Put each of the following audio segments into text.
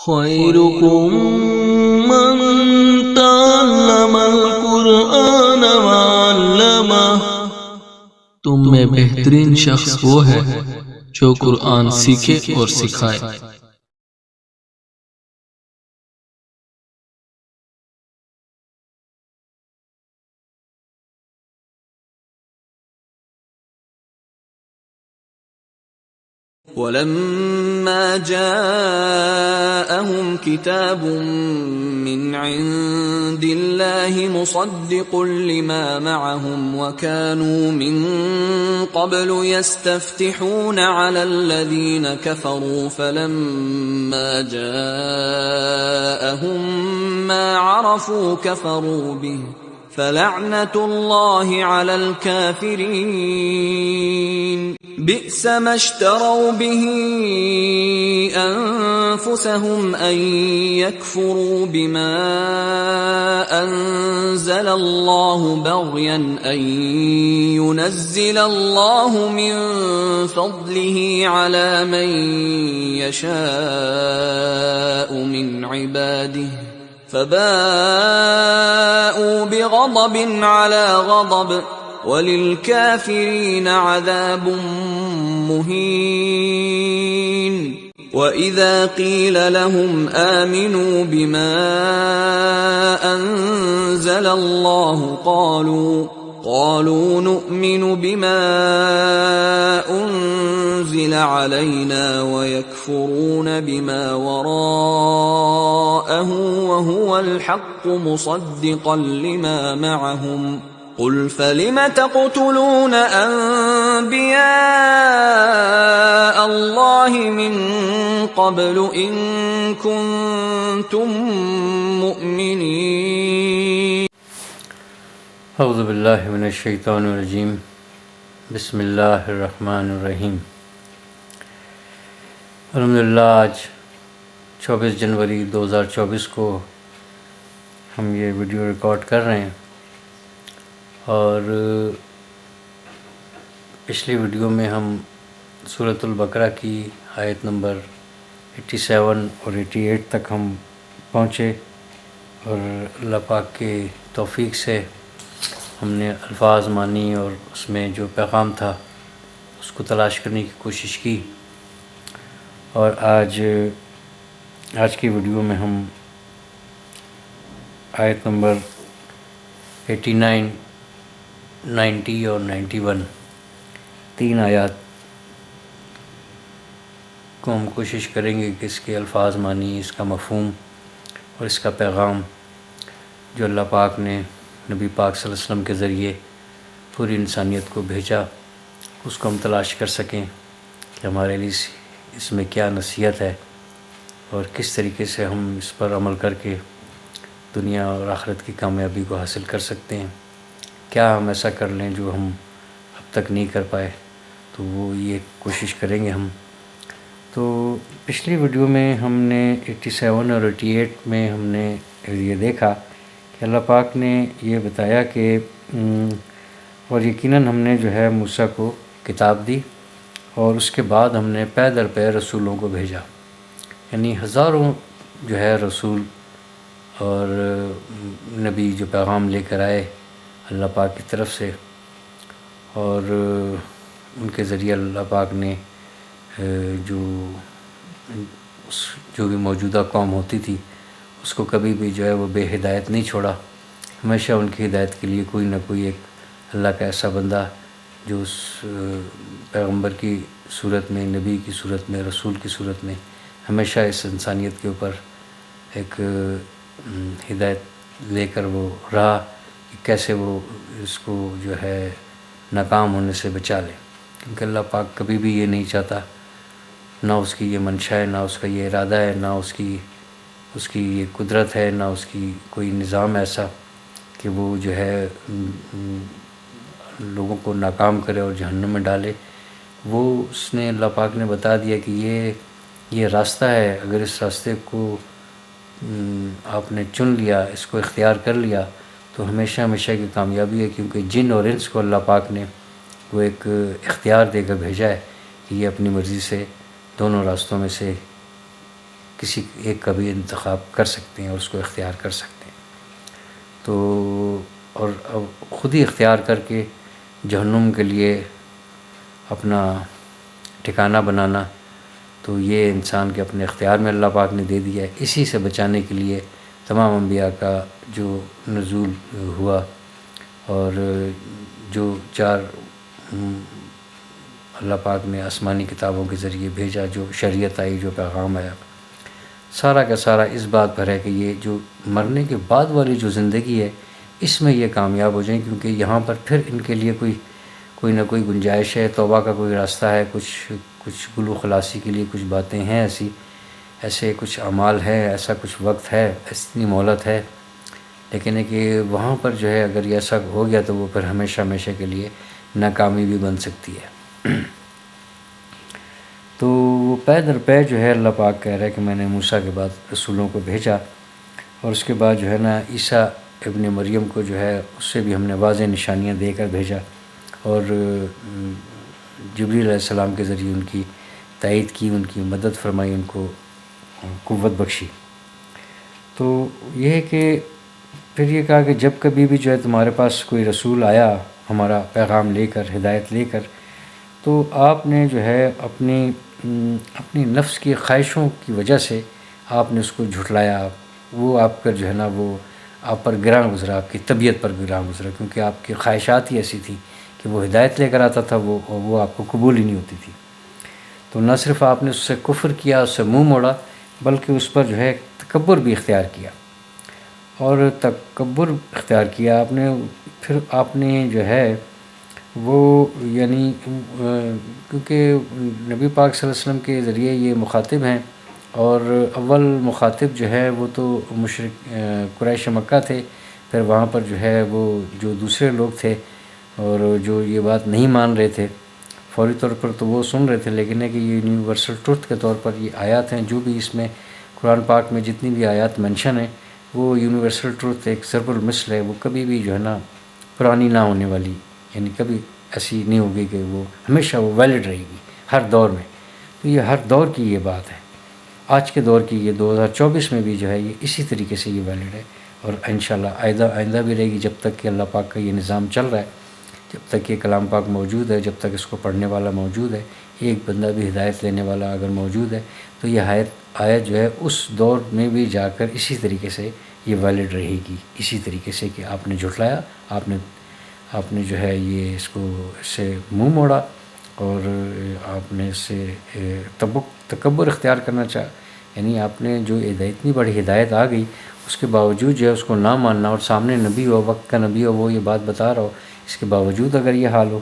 خیرکم من تعلم القرآن وعلمہ، تم میں بہترین شخص وہ ہے جو قرآن سیکھے اور سکھائے۔ وَلَمَّا جَاءَهُمْ كِتَابٌ مِّنْ عِندِ اللَّهِ مُصَدِّقٌ لِّمَا مَعَهُمْ وَكَانُوا مِن قَبْلُ يَسْتَفْتِحُونَ عَلَى الَّذِينَ كَفَرُوا فَلَمَّا جَاءَهُم مَّا عَرَفُوا كَفَرُوا بِهِ فَلَعْنَةُ اللَّهِ عَلَى الْكَافِرِينَ بئس ما اشتروا به أنفسهم أن يكفروا بما أنزل الله بغيا أن ينزل الله من فضله على من يشاء من عباده فباءوا بغضب على غضب وَلِلْكَافِرِينَ عَذَابٌ مُّهِينٌ وَإِذَا قِيلَ لَهُمْ آمِنُوا بِمَا أَنزَلَ اللَّهُ قَالُوا نُؤْمِنُ بِمَا أُنزِلَ عَلَيْنَا وَيَكْفُرُونَ بِمَا وَرَاءَهُ وَهُوَ الْحَقُّ مُصَدِّقًا لِّمَا مَعَهُمْ قُلْ فَلِمَ تَقْتُلُونَ أَنبِيَاءَ اللَّهِ مِن قَبْلُ إِن كُنتُم مُّؤْمِنِينَ۔ اعوذ باللہ من الشیطان الرجیم، بسم اللہ الرحمن الرحیم۔ الحمدللہ آج 24 جنوری 2024 کو ہم یہ ویڈیو ریکارڈ کر رہے ہیں، اور پچھلی ویڈیو میں ہم سورۃ البقرہ کی آیت نمبر 87 اور 88 تک ہم پہنچے، اور اللہ پاک کے توفیق سے ہم نے الفاظ مانی اور اس میں جو پیغام تھا اس کو تلاش کرنے کی کوشش کی، اور آج کی ویڈیو میں ہم آیت نمبر 89، 90 اور 91 تین آیات کو ہم کوشش کریں گے کہ اس کے الفاظ مانی، اس کا مفہوم اور اس کا پیغام جو اللہ پاک نے نبی پاک صلی اللہ علیہ وسلم کے ذریعے پوری انسانیت کو بھیجا، اس کو ہم تلاش کر سکیں کہ ہمارے لیے اس میں کیا نصیحت ہے اور کس طریقے سے ہم اس پر عمل کر کے دنیا اور آخرت کی کامیابی کو حاصل کر سکتے ہیں۔ کیا ہم ایسا کر لیں جو ہم اب تک نہیں کر پائے، تو وہ یہ کوشش کریں گے ہم۔ تو پچھلی ویڈیو میں ہم نے 87 اور 88 میں ہم نے یہ دیکھا کہ اللہ پاک نے یہ بتایا کہ اور یقیناً ہم نے جو ہے موسیٰ کو کتاب دی، اور اس کے بعد ہم نے پے در پے رسولوں کو بھیجا، یعنی ہزاروں جو ہے رسول اور نبی جو پیغام لے کر آئے اللہ پاک کی طرف سے، اور ان کے ذریعے اللہ پاک نے جو بھی موجودہ قوم ہوتی تھی اس کو کبھی بھی جو ہے وہ بے ہدایت نہیں چھوڑا، ہمیشہ ان کی ہدایت کے لیے کوئی نہ کوئی ایک اللہ کا ایسا بندہ جو اس پیغمبر کی صورت میں، نبی کی صورت میں، رسول کی صورت میں ہمیشہ اس انسانیت کے اوپر ایک ہدایت لے کر وہ رہا کہ کیسے وہ اس کو جو ہے ناکام ہونے سے بچا لے، کیونکہ اللہ پاک کبھی بھی یہ نہیں چاہتا، نہ اس کی یہ منشا ہے، نہ اس کا یہ ارادہ ہے، نہ اس کی یہ قدرت ہے، نہ اس کی کوئی نظام ایسا کہ وہ جو ہے لوگوں کو ناکام کرے اور جہنم میں ڈالے۔ وہ اس نے اللہ پاک نے بتا دیا کہ یہ راستہ ہے، اگر اس راستے کو آپ نے چن لیا، اس کو اختیار کر لیا تو ہمیشہ ہمیشہ کی کامیابی ہے، کیونکہ جن اور انس کو اللہ پاک نے وہ ایک اختیار دے کر بھیجا ہے کہ یہ اپنی مرضی سے دونوں راستوں میں سے کسی ایک کا بھی انتخاب کر سکتے ہیں اور اس کو اختیار کر سکتے ہیں. تو اور اب خود ہی اختیار کر کے جہنم کے لیے اپنا ٹھکانہ بنانا، تو یہ انسان کے اپنے اختیار میں اللہ پاک نے دے دیا ہے. اسی سے بچانے کے لیے تمام انبیاء کا جو نزول ہوا اور جو 4 اللہ پاک نے آسمانی کتابوں کے ذریعے بھیجا، جو شریعت آئی، جو پیغام آیا، سارا کا سارا اس بات پر ہے کہ یہ جو مرنے کے بعد والی جو زندگی ہے اس میں یہ کامیاب ہو جائیں، کیونکہ یہاں پر پھر ان کے لیے کوئی نہ کوئی گنجائش ہے، توبہ کا کوئی راستہ ہے، کچھ گلو خلاصی کے لیے کچھ باتیں ہیں، ایسے کچھ اعمال ہے، ایسا کچھ وقت ہے، اتنی مہلت ہے. لیکن ہے کہ وہاں پر جو ہے اگر یہ ایسا ہو گیا تو وہ پھر ہمیشہ کے لیے ناکامی بھی بن سکتی ہے. تو وہ پے در پے جو ہے اللہ پاک کہہ رہا ہے کہ میں نے موسیٰ کے بعد رسولوں کو بھیجا، اور اس کے بعد جو ہے نا عیسیٰ ابن مریم کو جو ہے اس سے بھی ہم نے واضح نشانیاں دے کر بھیجا، اور جبریل علیہ السلام کے ذریعے ان کی تائید کی، ان کی مدد فرمائی، ان کو قوت بخشی. تو یہ ہے کہ پھر یہ کہا کہ جب کبھی بھی جو ہے تمہارے پاس کوئی رسول آیا ہمارا پیغام لے کر، ہدایت لے کر، تو آپ نے جو ہے اپنی نفس کی خواہشوں کی وجہ سے آپ نے اس کو جھٹلایا. وہ آپ پر جو ہے نا وہ آپ پر گراں گزرا، آپ کی طبیعت پر گراں گزرا، کیونکہ آپ کی خواہشات ہی ایسی تھی کہ وہ ہدایت لے کر آتا تھا، وہ آپ کو قبول ہی نہیں ہوتی تھی. تو نہ صرف آپ نے اس سے کفر کیا، اس سے منہ موڑا، بلکہ اس پر جو ہے تکبر بھی اختیار کیا. اور تکبر اختیار کیا آپ نے، پھر آپ نے جو ہے وہ یعنی کیونکہ نبی پاک صلی اللہ علیہ وسلم کے ذریعے یہ مخاطب ہیں، اور اول مخاطب جو ہے وہ تو مشرک قریش مکہ تھے. پھر وہاں پر جو ہے وہ جو دوسرے لوگ تھے اور جو یہ بات نہیں مان رہے تھے، فوری طور پر تو وہ سن رہے تھے، لیکن ہے کہ یہ یونیورسل ٹروتھ کے طور پر یہ آیات ہیں، جو بھی اس میں قرآن پاک میں جتنی بھی آیات منشن ہیں وہ یونیورسل ٹروتھ ایک ضرب المثل ہے، وہ کبھی بھی جو ہے نا پرانی نہ ہونے والی، یعنی کبھی ایسی نہیں ہوگی کہ وہ ہمیشہ وہ ویلڈ رہے گی ہر دور میں. تو یہ ہر دور کی یہ بات ہے، آج کے دور کی، یہ 2024 میں بھی جو ہے یہ اسی طریقے سے یہ ویلڈ ہے، اور انشاءاللہ آئندہ بھی رہے گی، جب تک کہ اللہ پاک کا یہ نظام چل رہا ہے، جب تک یہ کلام پاک موجود ہے، جب تک اس کو پڑھنے والا موجود ہے، ایک بندہ بھی ہدایت لینے والا اگر موجود ہے، تو یہ آیت جو ہے اس دور میں بھی جا کر اسی طریقے سے یہ ویلڈ رہے گی، اسی طریقے سے کہ آپ نے جھٹلایا، آپ نے جو ہے یہ اس سے منہ موڑا، اور آپ نے اس سے تکبر اختیار کرنا چاہا. یعنی آپ نے جو اتنی بڑی ہدایت آ گئی، اس کے باوجود جو ہے اس کو نہ ماننا، اور سامنے نبی ہو، وقت کا نبی ہو، وہ یہ بات بتا رہا ہو، اس کے باوجود اگر یہ حال ہو،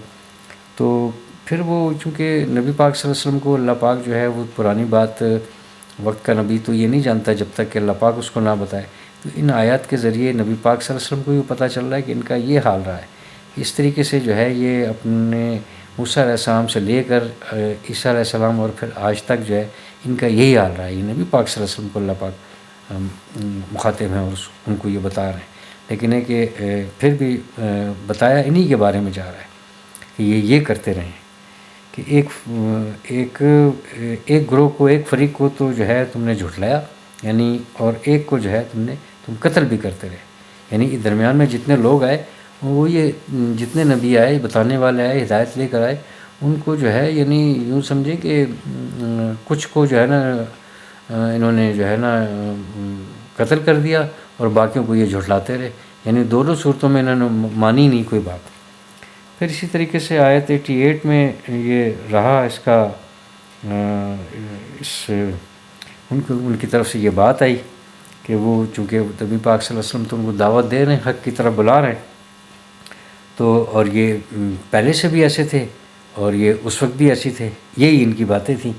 تو پھر وہ چونکہ نبی پاک صلی اللہ علیہ وسلم کو اللہ پاک جو ہے وہ پرانی بات، وقت کا نبی تو یہ نہیں جانتا جب تک کہ اللہ پاک اس کو نہ بتائے. تو ان آیات کے ذریعے نبی پاک صلی اللہ علیہ وسلم کو یہ پتہ چل رہا ہے کہ ان کا یہ حال رہا ہے. اس طریقے سے جو ہے یہ اپنے موسیٰ علیہ السلام سے لے کر عیسیٰ علیہ السلام اور پھر آج تک جو ہے ان کا یہی حال رہا ہے. یہ نبی پاک صلی اللہ علیہ وسلم کو اللہ پاک مخاطب ہیں اور ان کو یہ بتا رہے ہیں، لیکن ہے کہ پھر بھی بتایا انہی کے بارے میں جا رہا ہے کہ یہ کرتے رہیں، کہ ایک گروہ کو، ایک فریق کو تو جو ہے تم نے جھٹلایا، یعنی اور ایک کو جو ہے تم قتل بھی کرتے رہے. یعنی درمیان میں جتنے لوگ آئے، وہ یہ جتنے نبی آئے، بتانے والے آئے، ہدایت لے کر آئے، ان کو جو ہے یعنی یوں سمجھیں کہ کچھ کو جو ہے نا انہوں نے جو ہے نا قتل کر دیا، اور باقیوں کو یہ جھٹلاتے رہے. یعنی دونوں صورتوں میں انہوں نے مانی نہیں کوئی بات. پھر اسی طریقے سے آیت 88 میں یہ رہا اس کا، ان کی طرف سے یہ بات آئی کہ وہ چونکہ نبی پاک صلی اللہ علیہ وسلم تو ان کو دعوت دے رہے ہیں، حق کی طرف بلا رہے ہیں، تو اور یہ پہلے سے بھی ایسے تھے اور یہ اس وقت بھی ایسی تھے. یہی ان کی باتیں تھیں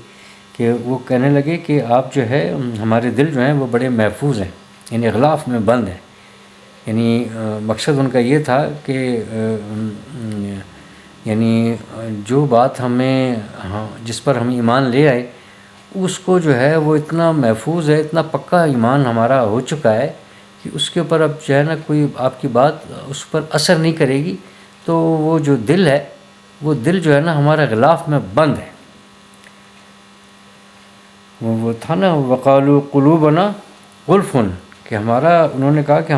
کہ وہ کہنے لگے کہ آپ جو ہے ہمارے دل جو ہیں وہ بڑے محفوظ ہیں، یعنی غلاف میں بند ہیں. یعنی مقصد ان کا یہ تھا کہ یعنی جو بات جس پر ہم ایمان لے آئے، اس کو جو ہے وہ اتنا محفوظ ہے، اتنا پکا ایمان ہمارا ہو چکا ہے کہ اس کے اوپر اب جو ہے نا کوئی آپ کی بات اس پر اثر نہیں کرے گی. تو وہ جو دل ہے، وہ دل جو ہے نا ہمارا غلاف میں بند ہے. وہ تھا نا وقالوا قلوبنا غلفن، کہ انہوں نے کہا کہ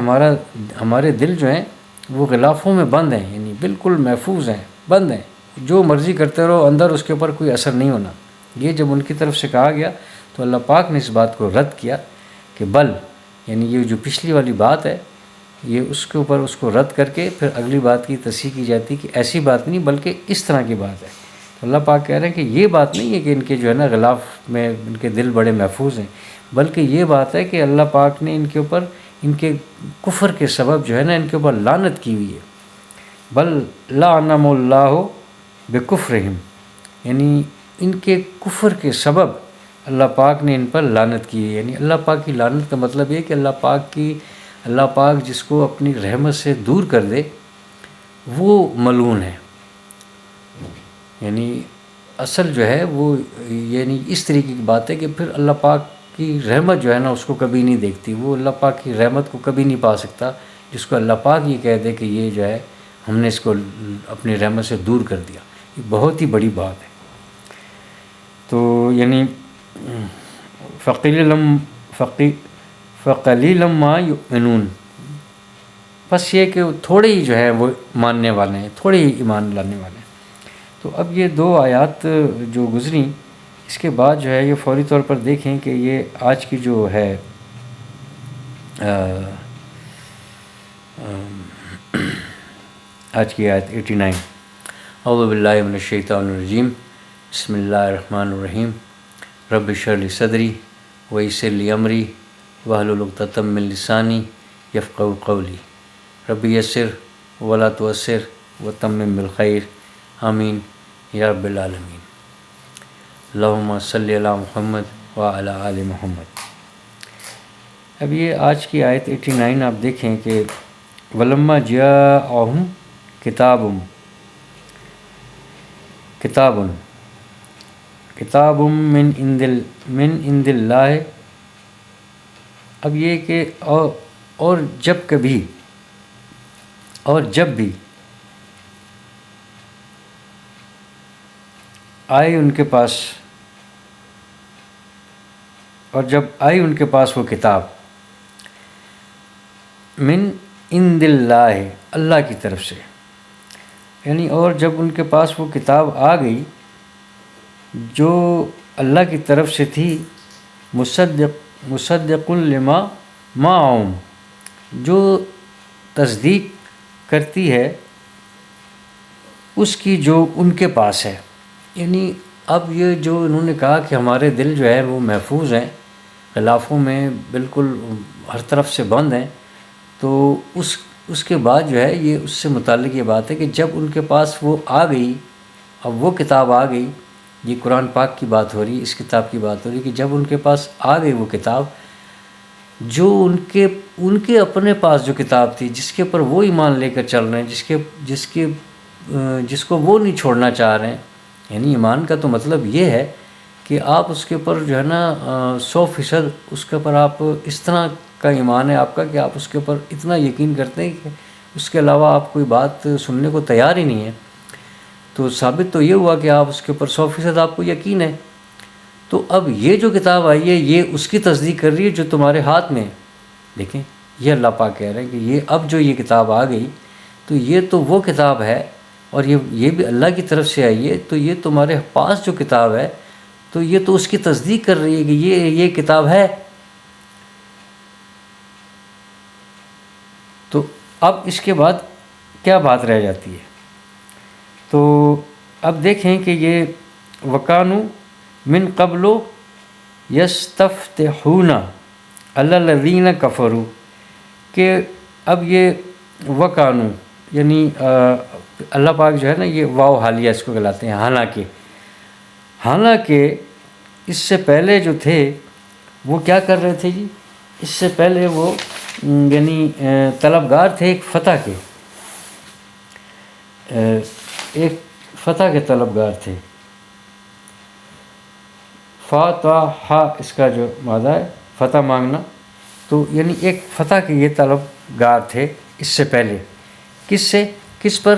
ہمارے دل جو ہیں وہ غلافوں میں بند ہیں، یعنی بالکل محفوظ ہیں، بند ہیں، جو مرضی کرتے رہو، اندر اس کے اوپر کوئی اثر نہیں ہونا۔ یہ جب ان کی طرف سے کہا گیا تو اللہ پاک نے اس بات کو رد کیا کہ بل، یعنی یہ جو پچھلی والی بات ہے یہ اس کے اوپر اس کو رد کر کے پھر اگلی بات کی تصحیح کی جاتی کہ ایسی بات نہیں بلکہ اس طرح کی بات ہے۔ تو اللہ پاک کہہ رہے ہیں کہ یہ بات نہیں ہے کہ ان کے جو ہے نا غلاف میں ان کے دل بڑے محفوظ ہیں، بلکہ یہ بات ہے کہ اللہ پاک نے ان کے اوپر ان کے کفر کے سبب جو ہے نا ان کے اوپر لعنت کی ہوئی ہے۔ بل لعنهم اللہ بکفرہم، یعنی ان کے کفر کے سبب اللہ پاک نے ان پر لعنت کی ہے۔ یعنی اللہ پاک کی لعنت کا مطلب یہ کہ اللہ پاک جس کو اپنی رحمت سے دور کر دے وہ ملعون ہے۔ یعنی اصل جو ہے وہ یعنی اس طریقے کی بات ہے کہ پھر اللہ پاک کی رحمت جو ہے نا اس کو کبھی نہیں دیکھتی، وہ اللہ پاک کی رحمت کو کبھی نہیں پا سکتا جس کو اللہ پاک یہ کہہ دے کہ یہ جو ہے ہم نے اس کو اپنی رحمت سے دور کر دیا۔ یہ بہت ہی بڑی بات ہے۔ تو یعنی فقلیلا ما یؤمنون، بس یہ کہ تھوڑے ہی جو ہے وہ ماننے والے ہیں، تھوڑے ہی ایمان لانے والے ہیں۔ تو اب یہ دو آیات جو گزریں اس کے بعد جو ہے یہ فوری طور پر دیکھیں کہ یہ آج کی جو ہے آج کی آیت 89، اعوذ باللہ من الشیطان الرجیم، بسم اللہ الرحمن الرحیم، رب اشرح لی صدری ویسر لی امری واحلل عقدۃ من لسانی یفقہوا قولی، رب یسر ولا تعسر وتمم بالخیر، آمین یا رب العالمین۔ اللہم صلی علی محمد وعلی آل محمد۔ اب یہ آج کی آیت 89 آپ دیکھیں کہ ولما جاءہم کتاب من عند اللہ، اب یہ کہ اور جب بھی آئی ان کے پاس، اور جب آئی ان کے پاس وہ کتاب من عند اللہ، اللہ کی طرف سے، یعنی اور جب ان کے پاس وہ کتاب آ گئی جو اللہ کی طرف سے تھی، مصدق لما معہم، جو تصدیق کرتی ہے اس کی جو ان کے پاس ہے۔ یعنی اب یہ جو انہوں نے کہا کہ ہمارے دل جو ہے وہ محفوظ ہیں، غلافوں میں بالکل ہر طرف سے بند ہیں، تو اس کے بعد جو ہے یہ اس سے متعلق یہ بات ہے کہ جب ان کے پاس وہ آ گئی، اب وہ کتاب آ گئی، یہ قرآن پاک کی بات ہو رہی ہے، اس کتاب کی بات ہو رہی ہے کہ جب ان کے پاس آ گئی وہ کتاب جو ان کے اپنے پاس جو کتاب تھی، جس کے اوپر وہ ایمان لے کر چل رہے ہیں، جس کو وہ نہیں چھوڑنا چاہ رہے ہیں۔ یعنی ایمان کا تو مطلب یہ ہے کہ آپ اس کے اوپر جو ہے نا 100% اس کے اوپر آپ اس طرح کا ایمان ہے آپ کا کہ آپ اس کے اوپر اتنا یقین کرتے ہیں کہ اس کے علاوہ آپ کوئی بات سننے کو تیار ہی نہیں ہے۔ تو ثابت تو یہ ہوا کہ آپ اس کے اوپر 100% آپ کو یقین ہے۔ تو اب یہ جو کتاب آئی ہے یہ اس کی تصدیق کر رہی ہے جو تمہارے ہاتھ میں ہے۔ دیکھیں یہ اللہ پاک کہہ رہے ہیں کہ یہ اب جو یہ کتاب آ گئی تو یہ تو وہ کتاب ہے، اور یہ بھی اللہ کی طرف سے آئی ہے، تو یہ تمہارے پاس جو کتاب ہے تو یہ تو اس کی تصدیق کر رہی ہے کہ یہ کتاب ہے۔ تو اب اس کے بعد کیا بات رہ جاتی ہے؟ تو اب دیکھیں کہ یہ وَكَانُوا مِن قَبْلُ يَسْتَفْتِحُونَ عَلَى الَّذِينَ كَفَرُوا، کہ اب یہ وَكَانُوا یعنی اللہ پاک جو ہے نا یہ واو حالیہ اس کو کہلاتے ہیں، حالانکہ اس سے پہلے جو تھے وہ کیا کر رہے تھے جی؟ اس سے پہلے وہ یعنی طلبگار تھے ایک فتح کے طلبگار تھے۔ فتح اس کا جو مادہ ہے فتح مانگنا، تو یعنی ایک فتح کے یہ طلبگار تھے اس سے پہلے۔ کس پر؟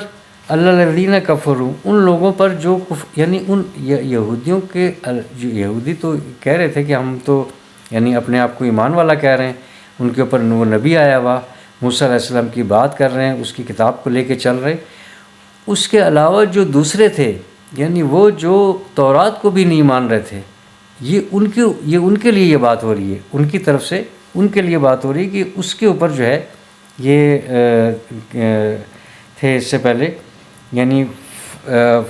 الذین کفروا، ان لوگوں پر جو یعنی ان یہودیوں کے جو یہودی تو کہہ رہے تھے کہ ہم تو یعنی اپنے آپ کو ایمان والا کہہ رہے ہیں، ان کے اوپر وہ نبی آیا ہوا، موسیٰ علیہ السلام کی بات کر رہے ہیں، اس کی کتاب کو لے کے چل رہے. اس کے علاوہ جو دوسرے تھے یعنی وہ جو تورات کو بھی نہیں مان رہے تھے، یہ ان کے لیے یہ بات ہو رہی ہے، ان کی طرف سے ان کے لیے بات ہو رہی ہے کہ اس کے اوپر جو ہے یہ تھے اس سے پہلے یعنی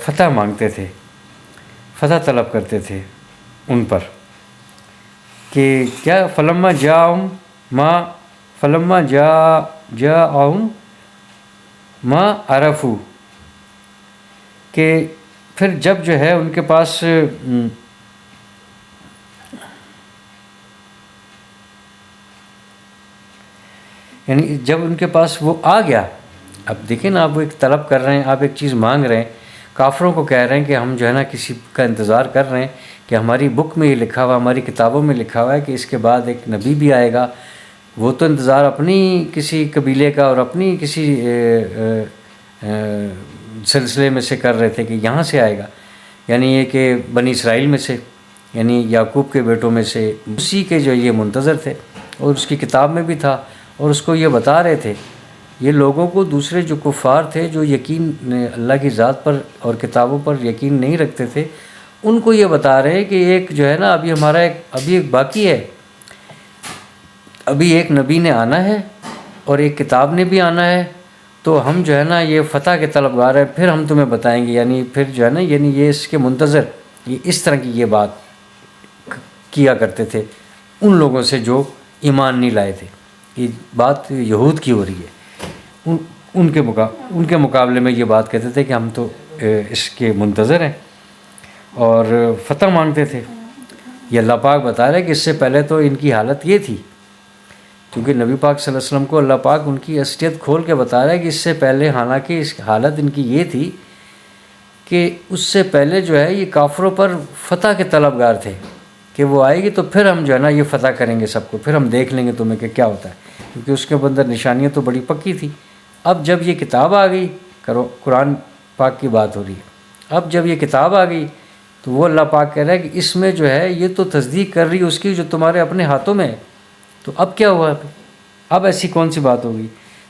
فتح مانگتے تھے، فتح طلب کرتے تھے ان پر کہ کیا فلما جاءہم ما عرفوا، کہ پھر جب جو ہے ان کے پاس یعنی جب ان کے پاس وہ آ گیا. اب دیکھیں نا، آپ وہ ایک طلب کر رہے ہیں، آپ ایک چیز مانگ رہے ہیں، کافروں کو کہہ رہے ہیں کہ ہم جو ہے نا کسی کا انتظار کر رہے ہیں کہ ہماری بک میں یہ لکھا ہوا، ہماری کتابوں میں لکھا ہوا ہے کہ اس کے بعد ایک نبی بھی آئے گا. وہ تو انتظار اپنی کسی قبیلے کا اور اپنی کسی سلسلے میں سے کر رہے تھے کہ یہاں سے آئے گا، یعنی یہ کہ بنی اسرائیل میں سے، یعنی یعقوب کے بیٹوں میں سے، اسی کے جو یہ منتظر تھے، اور اس کی کتاب میں بھی تھا، اور اس کو یہ بتا رہے تھے. یہ لوگوں کو دوسرے جو کفار تھے، جو یقین اللہ کی ذات پر اور کتابوں پر یقین نہیں رکھتے تھے، ان کو یہ بتا رہے ہیں کہ ایک جو ہے نا ابھی ہمارا ابھی ایک باقی ہے، ابھی ایک نبی نے آنا ہے اور ایک کتاب نے بھی آنا ہے، تو ہم جو ہے نا یہ فتح کے طلبگار ہیں، پھر ہم تمہیں بتائیں گے. یعنی پھر جو ہے نا یعنی یہ اس کے منتظر یہ اس طرح کی یہ بات کیا کرتے تھے ان لوگوں سے جو ایمان نہیں لائے تھے. یہ بات یہود کی ہو رہی ہے. ان کے مقابلے میں یہ بات کہتے تھے کہ ہم تو اس کے منتظر ہیں اور فتح مانگتے تھے. یہ اللہ پاک بتا رہے کہ اس سے پہلے تو ان کی حالت یہ تھی، کیونکہ نبی پاک صلی اللہ علیہ وسلم کو اللہ پاک ان کی اصلیت کھول کے بتا رہا ہے کہ اس سے پہلے حالانکہ اس حالت ان کی یہ تھی کہ اس سے پہلے جو ہے یہ کافروں پر فتح کے طلبگار تھے کہ وہ آئے گی تو پھر ہم جو ہے نا یہ فتح کریں گے سب کو، پھر ہم دیکھ لیں گے تمہیں کہ کیا ہوتا ہے، کیونکہ اس کے اندر نشانیاں تو بڑی پکی تھی. اب جب یہ کتاب آ گئی، قرآن پاک کی بات ہو رہی ہے، اب جب یہ کتاب آ گئی تو وہ اللہ پاک کہہ رہا ہے کہ اس میں جو ہے یہ تو تصدیق کر رہی ہے اس کی جو تمہارے اپنے ہاتھوں میں ہے. تو اب کیا ہوا؟ اب ایسی کون سی بات ہوگی؟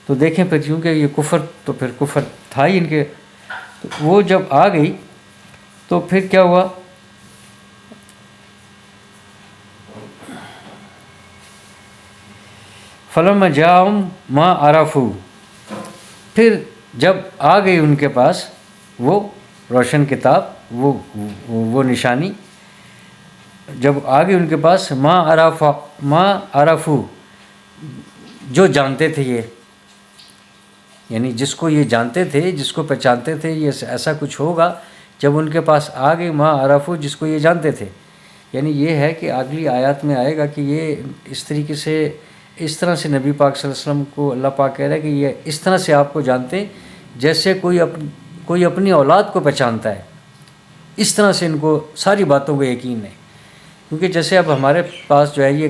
تو دیکھیں پھر، کیونکہ یہ کفر تو پھر کفر تھا ہی ان کے، تو وہ جب آ گئی تو پھر کیا ہوا؟ فلما جاءہم ما عرفوا، پھر جب آ گئی ان کے پاس وہ روشن کتاب، وہ نشانی جب آ گئی ان کے پاس، ما عرفوا، جو جانتے تھے یہ، یعنی جس کو یہ جانتے تھے، جس کو پہچانتے تھے یہ ایسا کچھ ہوگا، جب ان کے پاس آ گئی ما عرفوا، جس کو یہ جانتے تھے. یعنی یہ ہے کہ اگلی آیات میں آئے گا کہ یہ اس طریقے سے، اس طرح سے نبی پاک صلی اللہ علیہ وسلم کو اللہ پاک کہہ رہا ہے کہ یہ اس طرح سے آپ کو جانتے جیسے کوئی اپنی اولاد کو پہچانتا ہے، اس طرح سے ان کو ساری باتوں کو یقین ہے. کیونکہ جیسے اب ہمارے پاس جو ہے یہ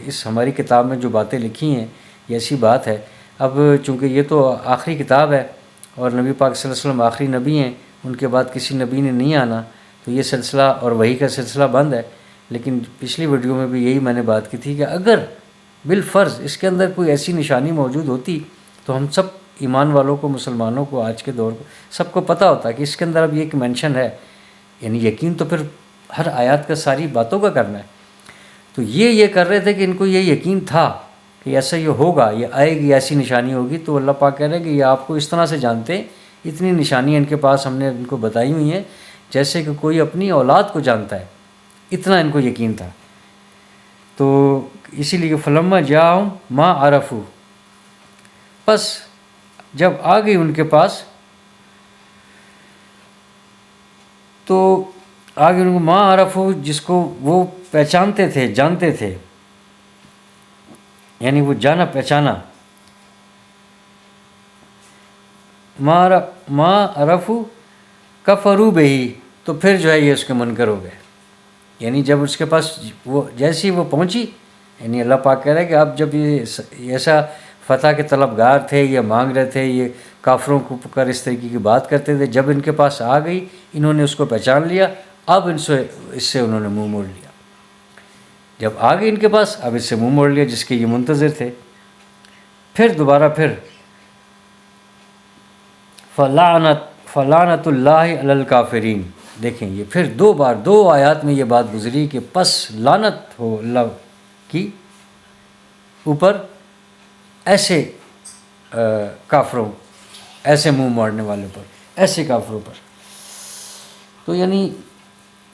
اس ہماری کتاب میں جو باتیں لکھی ہیں یہ ایسی بات ہے. اب چونکہ یہ تو آخری کتاب ہے اور نبی پاک صلی اللہ علیہ وسلم آخری نبی ہیں، ان کے بعد کسی نبی نے نہیں آنا، تو یہ سلسلہ اور وحی کا سلسلہ بند ہے. لیکن پچھلی ویڈیو میں بھی یہی میں نے بات کی تھی کہ اگر بالفرض اس کے اندر کوئی ایسی نشانی موجود ہوتی تو ہم سب ایمان والوں کو، مسلمانوں کو، آج کے دور کو سب کو پتہ ہوتا کہ اس کے اندر اب یہ ایک مینشن ہے. یعنی یقین تو پھر ہر آیات کا ساری باتوں کا کرنا ہے. تو یہ کر رہے تھے کہ ان کو یہ یقین تھا کہ ایسا یہ ہوگا، یہ آئے گی، ایسی نشانی ہوگی. تو اللہ پاک کہہ رہے ہیں کہ یہ آپ کو اس طرح سے جانتے، اتنی نشانیاں ان کے پاس ہم نے ان کو بتائی ہوئی ہیں جیسے کہ کوئی اپنی اولاد کو جانتا ہے، اتنا ان کو یقین تھا. تو اسی لیے فلما جاءہم ما عرفوا، بس جب آ گئی ان کے پاس تو آگے ان کو ما عرفوا، جس کو وہ پہچانتے تھے، جانتے تھے، یعنی وہ جانا پہچانا. ما عرفوا کفروا بہ، تو پھر جو ہے یہ اس کے منکر ہو گئے. یعنی جب اس کے پاس وہ جیسی وہ پہنچی، یعنی اللہ پاک کہہ رہا ہے کہ اب جب یہ ایسا فتح کے طلبگار تھے، یہ مانگ رہے تھے، یہ کافروں کو پکار اس طریقے کی بات کرتے تھے. جب ان کے پاس آ گئی انہوں نے اس کو پہچان لیا، اب اس سے انہوں نے منہ موڑ لیا. جب آ گئی ان کے پاس اب اس سے منہ موڑ لیا جس کے یہ منتظر تھے. پھر دوبارہ پھر فلعنت اللہ علی الکافرین. دیکھیں یہ پھر دو بار 2 آیات میں یہ بات گزری کہ پس لعنت ہو اللہ کی اوپر ایسے کافروں، ایسے منہ موڑنے والوں پر، ایسے کافروں پر. تو یعنی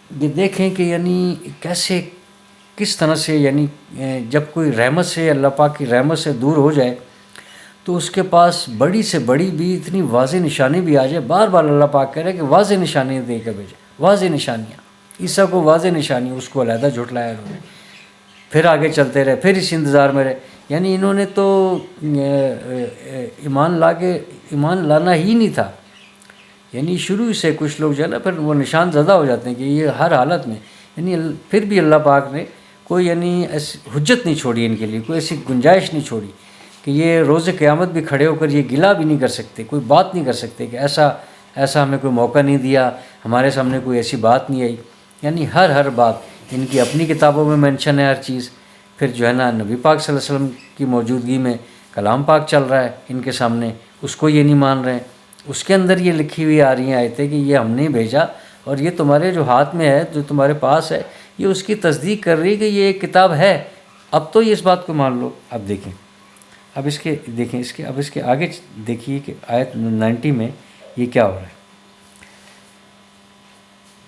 یہ دیکھیں کہ یعنی کیسے، کس طرح سے یعنی جب کوئی رحمت سے، اللہ پاک کی رحمت سے دور ہو جائے تو اس کے پاس بڑی سے بڑی بھی اتنی واضح نشانی بھی آ جائے. بار بار اللہ پاک کہہ رہے کہ واضح نشانیاں دے کے بھیجے، واضح نشانیاں. عیسیٰ کو واضح نشانی، اس کو علیحدہ جھٹلایا انہوں نے. پھر آگے چلتے رہے، پھر اس انتظار میں رہے. یعنی انہوں نے تو ایمان لانا ہی نہیں تھا. یعنی شروع سے کچھ لوگ جو ہے نا پھر وہ نشان زدہ ہو جاتے ہیں کہ یہ ہر حالت میں، یعنی پھر بھی اللہ پاک نے کوئی یعنی ایسی حجت نہیں چھوڑی ان کے لیے، کوئی ایسی گنجائش نہیں چھوڑی کہ یہ روز قیامت بھی کھڑے ہو کر یہ گلہ بھی نہیں کر سکتے، کوئی بات نہیں کر سکتے کہ ایسا ہمیں کوئی موقع نہیں دیا، ہمارے سامنے کوئی ایسی بات نہیں آئی. یعنی ہر بات ان کی اپنی کتابوں میں مینشن ہے ہر چیز. پھر جو ہے نا نبی پاک صلی اللہ علیہ وسلم کی موجودگی میں کلام پاک چل رہا ہے ان کے سامنے، اس کو یہ نہیں مان رہے ہیں. اس کے اندر یہ لکھی ہوئی آ رہی ہیں آیتیں کہ یہ ہم نے بھیجا اور یہ تمہارے جو ہاتھ میں ہے، جو تمہارے پاس ہے، یہ اس کی تصدیق کر رہی ہے کہ یہ ایک کتاب ہے، اب تو یہ اس بات کو مان لو. اب دیکھیں، اب اس کے آگے دیکھیے کہ آیت 90 میں یہ کیا ہو رہا ہے.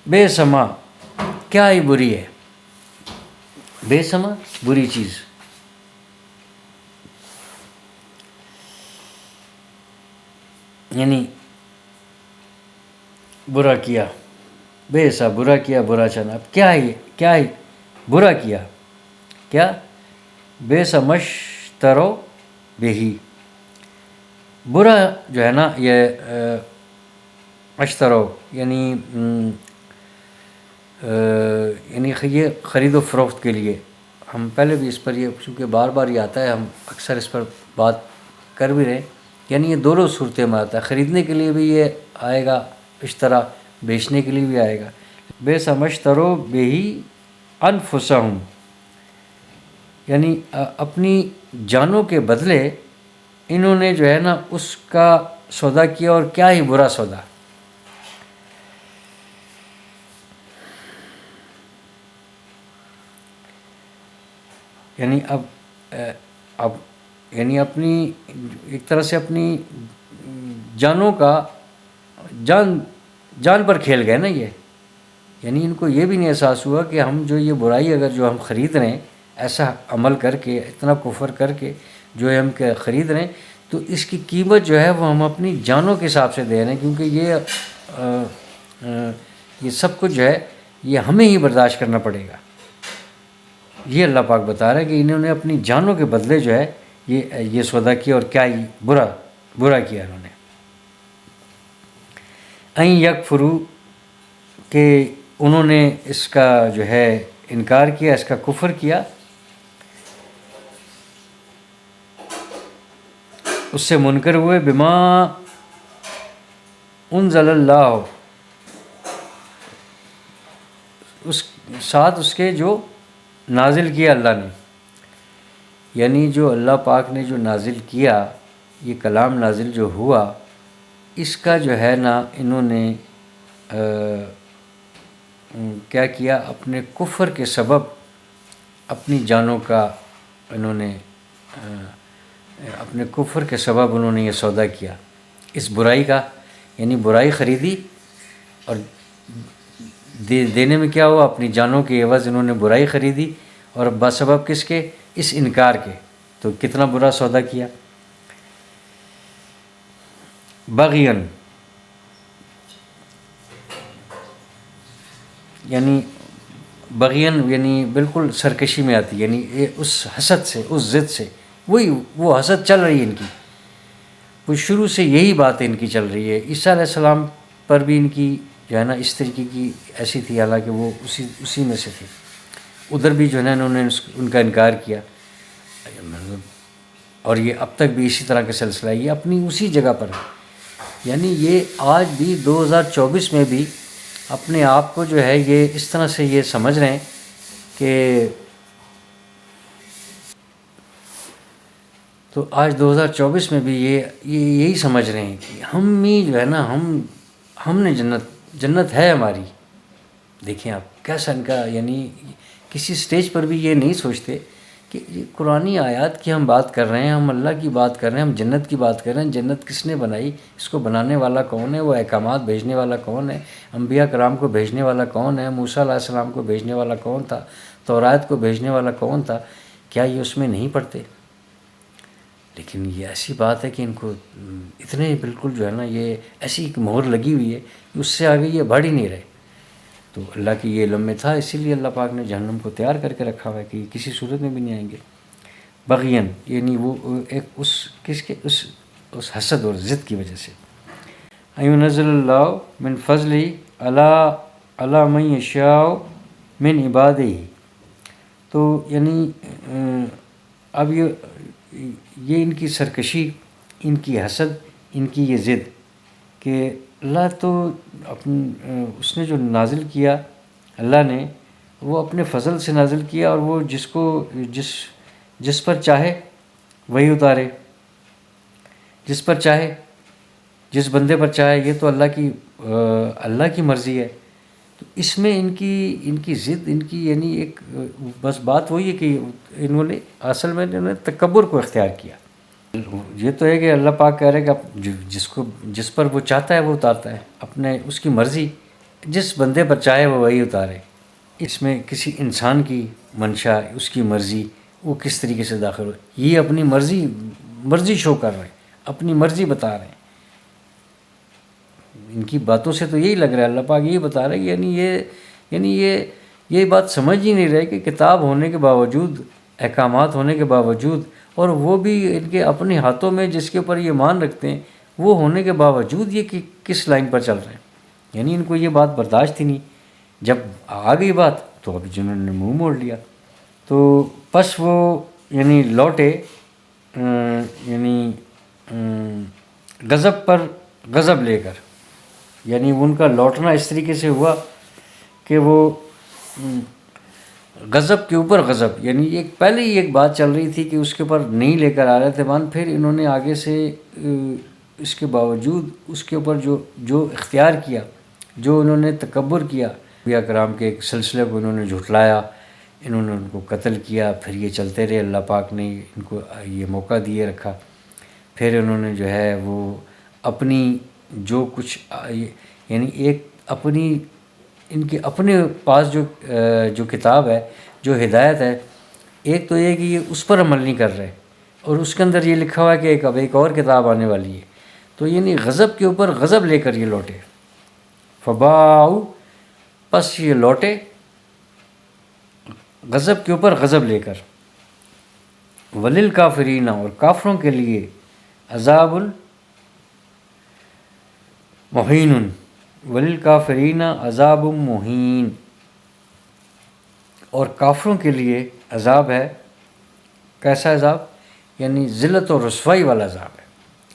بے سما، کیا ہی بری ہے، بے سما بری چیز. یعنی برا کیا، بے سا برا کیا، برا چنا. اب کیا ہی برا کیا، کیا بے سمشترو بہی. برا جو ہے نا یہ اشترو یعنی یہ خرید و فروخت کے لیے. ہم پہلے بھی اس پر یہ چونکہ بار بار یہ آتا ہے، ہم اکثر اس پر بات کر بھی رہے. یعنی یہ دونوں صورتیں میں آتا ہے، خریدنے کے لیے بھی یہ آئے گا اشترا، بیچنے کے لیے بھی آئے گا. بے سمشترو بہی انفسہم، یعنی اپنی جانوں کے بدلے انہوں نے جو ہے نا اس کا سودا کیا، اور کیا ہی برا سودا. یعنی اب یعنی اپنی ایک طرح سے اپنی جانوں کا جان پر کھیل گئے نا یہ. یعنی ان کو یہ بھی نہیں احساس ہوا کہ ہم جو یہ برائی اگر جو ہم خرید رہے ہیں، ایسا عمل کر کے، اتنا کفر کر کے جو ہے ہم خرید رہے ہیں، تو اس کی قیمت جو ہے وہ ہم اپنی جانوں کے حساب سے دے رہے ہیں. کیونکہ یہ سب کچھ جو ہے یہ ہمیں ہی برداشت کرنا پڑے گا. یہ اللہ پاک بتا رہا ہے کہ انہوں نے اپنی جانوں کے بدلے جو ہے یہ سودا کیا، اور کیا ہی برا کیا انہوں نے. این یکفرو، کہ انہوں نے اس کا جو ہے انکار کیا، اس کا کفر کیا. اس سے منکر ہوئے. بما انزل اللہ، اس ساتھ اس کے جو نازل کیا اللہ نے. یعنی جو اللہ پاک نے جو نازل کیا، یہ کلام نازل جو ہوا، اس کا جو ہے نا انہوں نے کیا کیا، اپنے کفر کے سبب اپنی جانوں کا انہوں نے اپنے کفر کے سبب انہوں نے یہ سودا کیا اس برائی کا. یعنی برائی خریدی اور دینے میں کیا ہوا، اپنی جانوں کے عوض انہوں نے برائی خریدی، اور بسبب کس کے، اس انکار کے. تو کتنا برا سودا کیا. بغین، یعنی بغین یعنی بالکل سرکشی میں آتی. یعنی اس حسد سے، اس ضد سے، وہ حسد چل رہی ہے ان کی. وہ شروع سے یہی بات ان کی چل رہی ہے. عیسیٰ علیہ السلام پر بھی ان کی جو ہے نا اس طریقے کی ایسی تھی، حالانکہ وہ اسی میں سے تھے. ادھر بھی جو ہے نا انہوں نے ان کا انکار کیا. اور یہ اب تک بھی اسی طرح کا سلسلہ ہے، یہ اپنی اسی جگہ پر ہے۔ یعنی یہ آج بھی 2024 میں بھی اپنے آپ کو جو ہے یہ اس طرح سے یہ سمجھ رہے ہیں کہ تو آج 2024 میں بھی یہی سمجھ رہے ہیں کہ ہم ہی جو ہے نا ہم نے جنت ہے ہماری۔ دیکھیں آپ کیسا ان کا، یعنی کسی سٹیج پر بھی یہ نہیں سوچتے کہ یہ قرآنی آیات کی ہم بات کر رہے ہیں، ہم اللہ کی بات کر رہے ہیں، ہم جنت کی بات کر رہے ہیں۔ جنت کس نے بنائی، اس کو بنانے والا کون ہے، وہ احکامات بھیجنے والا کون ہے، انبیاء کرام کو بھیجنے والا کون ہے، موسیٰ علیہ السلام کو بھیجنے والا کون تھا، تورات کو بھیجنے والا کون تھا، کیا یہ اس میں نہیں پڑھتے؟ لیکن یہ ایسی بات ہے کہ ان کو اتنے بالکل جو ہے نا یہ ایسی ایک مہر لگی ہوئی ہے کہ اس سے آگے یہ بڑھ ہی نہیں رہے۔ تو اللہ کی یہ علم میں تھا، اسی لیے اللہ پاک نے جہنم کو تیار کر کے رکھا ہوا ہے کہ کسی صورت میں بھی نہیں آئیں گے۔ بغین یعنی وہ ایک اس حسد اور ضد کی وجہ سے۔ ایُنزل اللہ من فضلہ علی من یشاء من عبادہ، تو یعنی اب یہ ان کی سرکشی، ان کی حسد، ان کی یہ ضد کہ اللہ تو اس نے جو نازل کیا اللہ نے وہ اپنے فضل سے نازل کیا، اور وہ جس پر چاہے وہی اتارے، جس پر چاہے، جس بندے پر چاہے، یہ تو اللہ کی مرضی ہے۔ تو اس میں ان کی ضد، ان کی یعنی ایک بس بات وہی ہے کہ انہوں نے اصل میں تکبر کو اختیار کیا۔ یہ تو ہے کہ اللہ پاک کہہ رہے ہیں کہ جس پر وہ چاہتا ہے وہ اتارتا ہے، اپنے اس کی مرضی، جس بندے پر چاہے وہ وہی اتارے۔ اس میں کسی انسان کی منشا، اس کی مرضی، وہ کس طریقے سے داخل ہو، یہ اپنی مرضی شو کر رہے ہیں، اپنی مرضی بتا رہے ہیں۔ ان کی باتوں سے تو یہی لگ رہا ہے اللہ پاک یہی بتا رہے ہیں، یعنی یہ بات سمجھ ہی نہیں رہے کہ کتاب ہونے کے باوجود، احکامات ہونے کے باوجود، اور وہ بھی ان کے اپنے ہاتھوں میں جس کے اوپر یہ مان رکھتے ہیں، وہ ہونے کے باوجود یہ کس لائن پر چل رہے ہیں۔ یعنی ان کو یہ بات برداشت ہی نہیں۔ جب آ گئی بات تو اب جنہوں نے منہ موڑ لیا، تو پس وہ یعنی لوٹے، یعنی غضب پر غضب لے کر، یعنی ان کا لوٹنا اس طریقے سے ہوا کہ وہ غضب کے اوپر غضب، یعنی پہلے ہی ایک بات چل رہی تھی کہ اس کے اوپر نہیں لے کر آ رہے تھے مان، پھر انہوں نے آگے سے اس کے باوجود اس کے اوپر جو اختیار کیا، جو انہوں نے تکبر کیا، انبیاء کرام کے ایک سلسلے کو انہوں نے جھٹلایا، انہوں نے ان کو قتل کیا، پھر یہ چلتے رہے، اللہ پاک نے ان کو یہ موقع دیے رکھا۔ پھر انہوں نے جو ہے وہ اپنی جو کچھ یعنی ایک اپنی ان کے اپنے پاس جو کتاب ہے، جو ہدایت ہے، ایک تو یہ کہ یہ اس پر عمل نہیں کر رہے، اور اس کے اندر یہ لکھا ہوا ہے کہ اب ایک اور کتاب آنے والی ہے، تو یعنی غضب کے اوپر غضب لے کر یہ لوٹے۔ فباؤ، پس یہ لوٹے غضب کے اوپر غضب لے کر۔ وللکافرین، اور کافروں کے لیے عذاب مہین، وللکافرین عذاب مہین، اور کافروں کے لیے عذاب ہے، کیسا عذاب؟ یعنی ذلت اور رسوائی والا عذاب ہے۔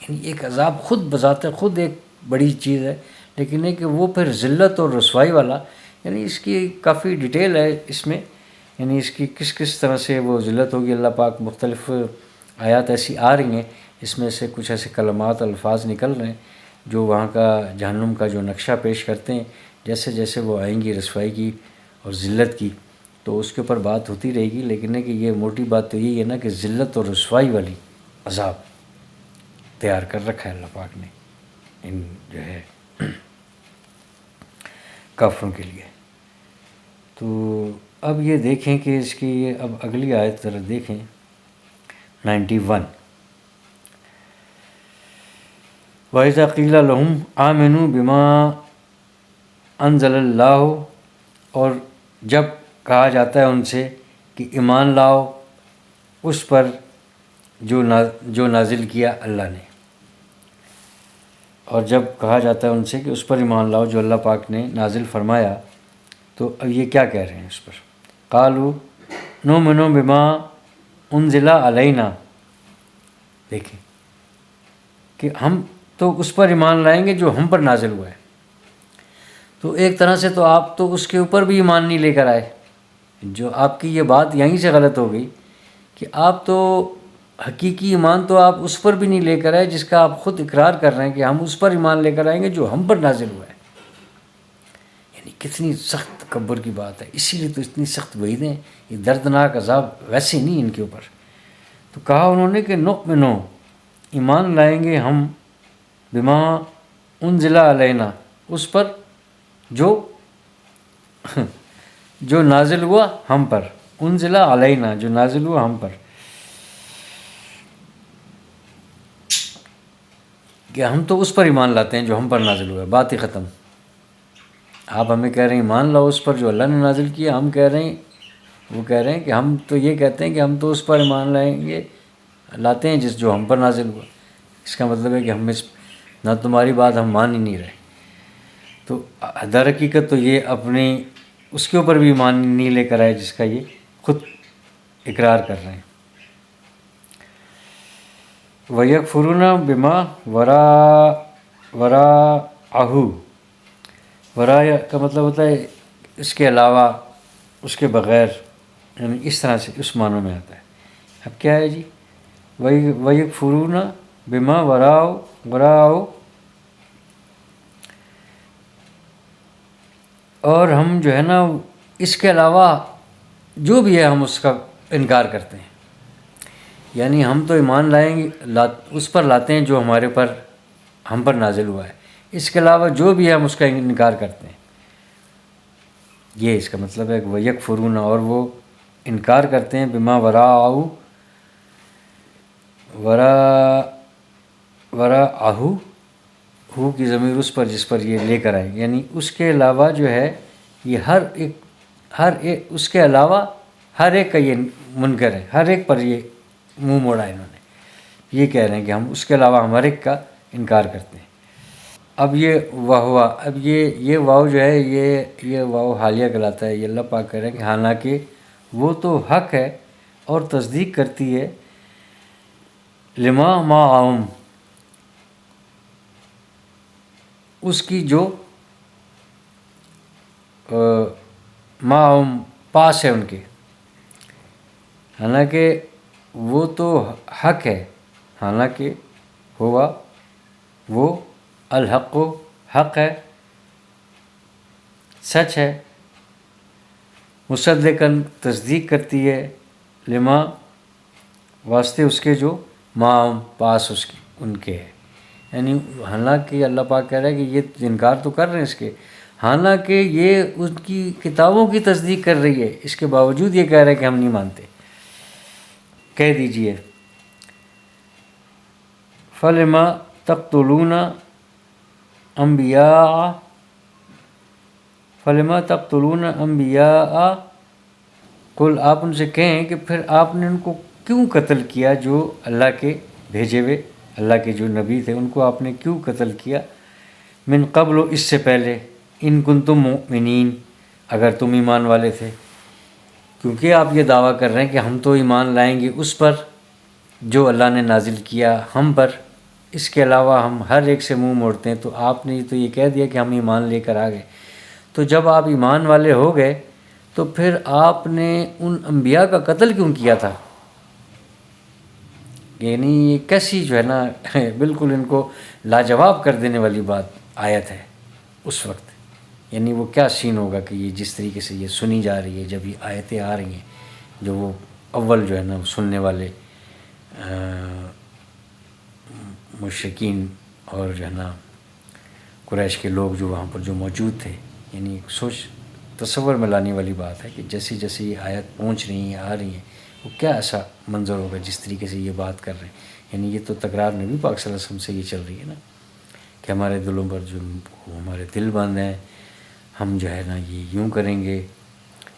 یعنی ایک عذاب خود بذات خود ایک بڑی چیز ہے، لیکن ہے کہ وہ پھر ذلت اور رسوائی والا، یعنی اس کی کافی ڈیٹیل ہے اس میں، یعنی اس کی کس طرح سے وہ ذلت ہوگی۔ اللہ پاک مختلف آیات ایسی آ رہی ہیں، اس میں سے کچھ ایسے کلمات الفاظ نکل رہے ہیں جو وہاں کا جہنم کا جو نقشہ پیش کرتے ہیں، جیسے جیسے وہ آئیں گی رسوائی کی اور ذلت کی، تو اس کے اوپر بات ہوتی رہے گی، لیکن ہے کہ یہ موٹی بات تو یہی ہے نا کہ ذلت اور رسوائی والی عذاب تیار کر رکھا ہے اللہ پاک نے ان جو ہے کافروں کے لیے۔ تو اب یہ دیکھیں کہ اس کی یہ اب اگلی آیت ذرا دیکھیں 91۔ وَإِذَا قِيلَ لَهُمْ آمِنُوا بِمَا أَنزَلَ اللَّهُ، اور جب کہا جاتا ہے ان سے کہ ایمان لاؤ اس پر جو نازل کیا اللہ نے، اور جب کہا جاتا ہے ان سے کہ اس پر ایمان لاؤ جو اللہ پاک نے نازل فرمایا، تو اب یہ کیا کہہ رہے ہیں اس پر؟ قالوا نؤمن بما انزل علینا، دیکھیں کہ ہم تو اس پر ایمان لائیں گے جو ہم پر نازل ہوا ہے. تو ایک طرح سے تو آپ تو اس کے اوپر بھی ایمان نہیں لے کر آئے. جو آپ کی یہ بات یہیں سے غلط ہو گئی کہ آپ تو حقیقی ایمان تو آپ اس پر بھی نہیں لے کر آئے جس کا آپ خود اقرار کر رہے ہیں کہ ہم اس پر ایمان لے کر آئیں گے جو ہم پر نازل ہوا ہے. یعنی کتنی سخت تکبر کی بات ہے. اسی لیے تو اتنی سخت وعیدیں، یہ دردناک عذاب ویسے نہیں ان کے اوپر. تو کہا انہوں نے کہ نؤمنو، ایمان لائیں گے ہم، بما انزل علینا، اس پر جو نازل ہوا ہم پر. انزل علینا، جو نازل ہوا ہم پر، کہ ہم تو اس پر ایمان لاتے ہیں جو ہم پر نازل ہوا ہے. بات ہی ختم. آپ ہمیں کہہ رہے ہیں ایمان لاؤ اس پر جو اللہ نے نازل کیا، ہم کہہ رہے ہیں، وہ کہہ رہے ہیں کہ ہم تو یہ کہتے ہیں کہ ہم تو اس پر ایمان لائیں گے، لاتے ہیں جو ہم پر نازل ہوا. اس کا مطلب ہے کہ ہم نہ تمہاری بات ہم مان ہی نہیں رہے. تو در حقیقت تو یہ اپنی اس کے اوپر بھی ایمان نہیں لے کر آئے جس کا یہ خود اقرار کر رہے ہیں. وَيَكْفُرُونَ بِمَا وَرَاءَهُ، وراء کا مطلب ہوتا ہے اس کے علاوہ، اس کے بغیر، یعنی اس طرح سے اس معنوں میں آتا ہے. اب کیا ہے جی؟ وَيَكْفُرُونَ بِمَا وَرَاءَهُ، اور ہم جو ہے نا اس کے علاوہ جو بھی ہے ہم اس کا انکار کرتے ہیں. یعنی ہم تو ایمان لائیں گے، اس پر لاتے ہیں جو ہم پر نازل ہوا ہے. اس کے علاوہ جو بھی ہے ہم اس کا انکار کرتے ہیں. یہ اس کا مطلب ہے کہ وَيَكْفُرُونَ، اور وہ انکار کرتے ہیں، بما وراءَهُ، ہو کی ضمیر اس پر جس پر یہ لے کر آئے. یعنی اس کے علاوہ جو ہے یہ ہر ایک اس کے علاوہ ہر ایک کا یہ منکر ہے. ہر ایک پر یہ منہ موڑا انہوں نے. یہ کہہ رہے ہیں کہ ہم اس کے علاوہ ہر ایک کا انکار کرتے ہیں. اب یہ واہوا، اب یہ واو جو ہے یہ واو حالیہ کہلاتا ہے. یہ اللہ پاک کہہ رہے ہیں کہ حالانکہ وہ تو حق ہے اور تصدیق کرتی ہے، لما معہم، اس کی جو معہم پاس ہے ان کے. حالانکہ وہ تو حق ہے، حالانکہ ہوا وہ الحق، حق ہے، سچ ہے، مصدقاً تصدیق کرتی ہے، لما واسطے اس کے جو معہم پاس اس کی ان کے ہے. یعنی حالانکہ اللہ پاک کہہ رہا ہے کہ یہ انکار تو کر رہے ہیں اس کے، حالانکہ یہ ان کی کتابوں کی تصدیق کر رہی ہے، اس کے باوجود یہ کہہ رہے ہیں کہ ہم نہیں مانتے. کہہ دیجئے فَلِمَ تَقْتُلُونَ أَنْبِيَاءَ، فَلِمَ تَقْتُلُونَ أَنْبِيَاءَ، قل، آپ ان سے کہیں کہ پھر آپ نے ان کو کیوں قتل کیا جو اللہ کے بھیجے ہوئے، اللہ کے جو نبی تھے ان کو آپ نے کیوں قتل کیا، من قبل، اس سے پہلے، ان کنتم مؤمنین، اگر تم ایمان والے تھے. کیونکہ آپ یہ دعویٰ کر رہے ہیں کہ ہم تو ایمان لائیں گے اس پر جو اللہ نے نازل کیا ہم پر، اس کے علاوہ ہم ہر ایک سے منہ موڑتے ہیں. تو آپ نے تو یہ کہہ دیا کہ ہم ایمان لے کر آ گئے. تو جب آپ ایمان والے ہو گئے تو پھر آپ نے ان انبیاء کا قتل کیوں کیا تھا؟ یعنی یہ کیسی جو ہے نا بالکل ان کو لاجواب کر دینے والی بات آیت ہے اس وقت. یعنی وہ کیا سین ہوگا کہ یہ جس طریقے سے یہ سنی جا رہی ہے، جب یہ آیتیں آ رہی ہیں جو وہ اول جو ہے نا سننے والے مشرکین اور جو ہے نا قریش کے لوگ جو وہاں پر جو موجود تھے. یعنی سوچ تصور میں لانے والی بات ہے کہ جیسی جیسی یہ آیت پہنچ رہی ہیں، آ رہی ہیں، وہ کیا ایسا منظر ہوگا جس طریقے سے یہ بات کر رہے ہیں. یعنی یہ تو تکرار نبی پاک صلی اللہ علیہ وسلم سے یہ چل رہی ہے نا کہ ہمارے دلوں پر جو ہمارے دل بند ہیں، ہم جو ہے نا یہ یوں کریں گے.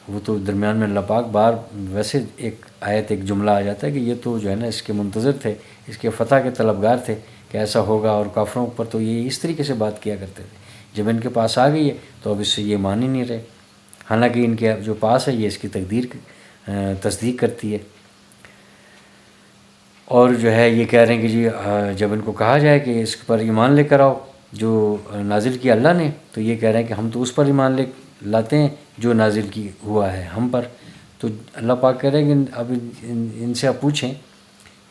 وہ تو درمیان میں اللہ پاک بار ویسے ایک آیت ایک جملہ آ جاتا ہے کہ یہ تو جو ہے نا اس کے منتظر تھے، اس کے فتح کے طلبگار تھے کہ ایسا ہوگا، اور کافروں پر تو یہ اس طریقے سے بات کیا کرتے تھے. جب ان کے پاس آ گئی ہے تو اب اس سے یہ مان ہی نہیں رہے، حالانکہ ان کے جو پاس ہے یہ اس کی تصدیق کرتی ہے. اور جو ہے یہ کہہ رہے ہیں کہ جی جب ان کو کہا جائے کہ اس پر ایمان لے کر آؤ جو نازل کیا اللہ نے، تو یہ کہہ رہے ہیں کہ ہم تو اس پر ایمان لاتے ہیں جو نازل کی ہوا ہے ہم پر. تو اللہ پاک کہہ رہے ہیں کہ اب ان سے آپ پوچھیں،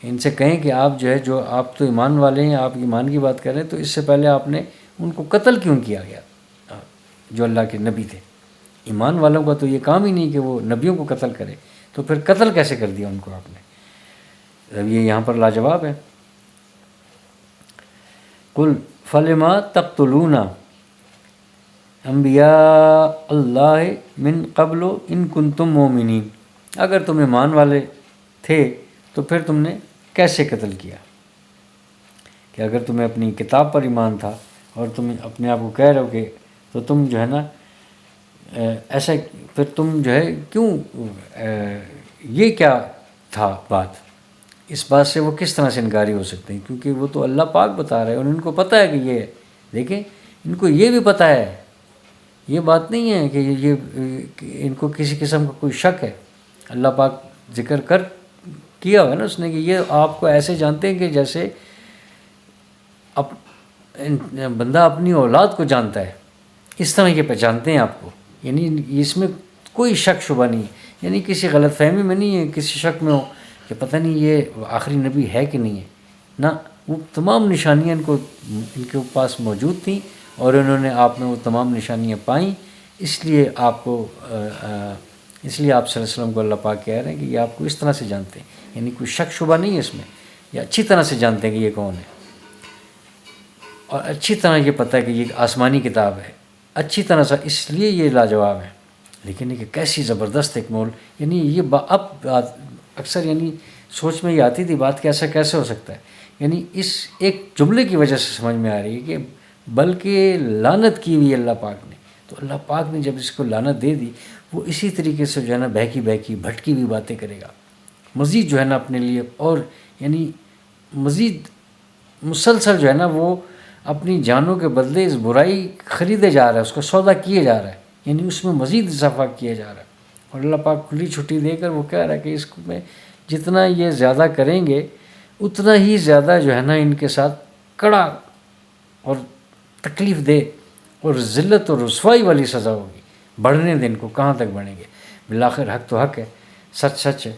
ان سے کہیں کہ آپ جو ہے جو آپ تو ایمان والے ہیں، آپ ایمان کی بات کر رہے ہیں، تو اس سے پہلے آپ نے ان کو قتل کیوں کیا گیا جو اللہ کے نبی تھے؟ ایمان والوں کا تو یہ کام ہی نہیں کہ وہ نبیوں کو قتل کرے، تو پھر قتل کیسے کر دیا ان کو آپ نے؟ اب یہ یہاں پر لاجواب ہے. قل فلما تقتلون انبیاء اللہ من قبل ان کنتم مومنین، اگر تم ایمان والے تھے تو پھر تم نے کیسے قتل کیا؟ کہ اگر تمہیں اپنی کتاب پر ایمان تھا اور تم اپنے آپ کو کہہ رہے ہو کہ، تو تم جو ہے نا ایسا، پھر تم جو ہے کیوں یہ کیا تھا بات؟ اس بات سے وہ کس طرح سے انکاری ہو سکتے ہیں؟ کیونکہ وہ تو اللہ پاک بتا رہے ہیں اور ان کو پتہ ہے کہ یہ دیکھیں، ان کو یہ بھی پتہ ہے، یہ بات نہیں ہے کہ یہ ان کو کسی قسم کا کوئی شک ہے. اللہ پاک ذکر کیا ہوا ہے نا اس نے کہ یہ آپ کو ایسے جانتے ہیں کہ جیسے بندہ اپنی اولاد کو جانتا ہے، اس طرح یہ پہچانتے ہیں آپ کو. یعنی اس میں کوئی شک شبہ نہیں ہے، یعنی کسی غلط فہمی میں نہیں ہے، کسی شک میں ہو کہ پتہ نہیں یہ آخری نبی ہے کہ نہیں ہے. نہ، وہ تمام نشانیاں ان کے پاس موجود تھیں اور انہوں نے آپ میں وہ تمام نشانیاں پائیں، اس لیے آپ صلی اللہ علیہ وسلم کو اللہ پاک کہہ رہے ہیں کہ یہ آپ کو اس طرح سے جانتے ہیں. یعنی کوئی شک شبہ نہیں ہے اس میں، یہ اچھی طرح سے جانتے ہیں کہ یہ کون ہے، اور اچھی طرح یہ پتہ ہے کہ یہ آسمانی کتاب ہے، اچھی طرح سے، اس لیے یہ لاجواب ہے. لیکن یہ کیسی زبردست ایک مول، یعنی یہ اب اکثر یعنی سوچ میں یہ آتی تھی بات کہ ایسا کیسے ہو سکتا ہے. یعنی اس ایک جملے کی وجہ سے سمجھ میں آ رہی ہے کہ بلکہ لعنت کی ہوئی اللہ پاک نے. تو اللہ پاک نے جب اس کو لعنت دے دی، وہ اسی طریقے سے جو ہے نا بہکی بھٹکی ہوئی باتیں کرے گا، مزید جو ہے نا اپنے لیے، اور یعنی مزید مسلسل جو ہے نا وہ اپنی جانوں کے بدلے اس برائی خریدے جا رہا ہے، اس کا سودا کیے جا رہا ہے، یعنی اس میں مزید اضافہ کیا جا رہا ہے. اور اللہ پاک کھلی چھٹی دے کر وہ کہہ رہا ہے کہ اس میں جتنا یہ زیادہ کریں گے اتنا ہی زیادہ جو ہے نا ان کے ساتھ کڑا اور تکلیف دہ اور ذلت اور رسوائی والی سزا ہوگی. بڑھنے دیں ان کو، کہاں تک بڑھیں گے؟ بالآخر حق تو حق ہے، سچ سچ ہے.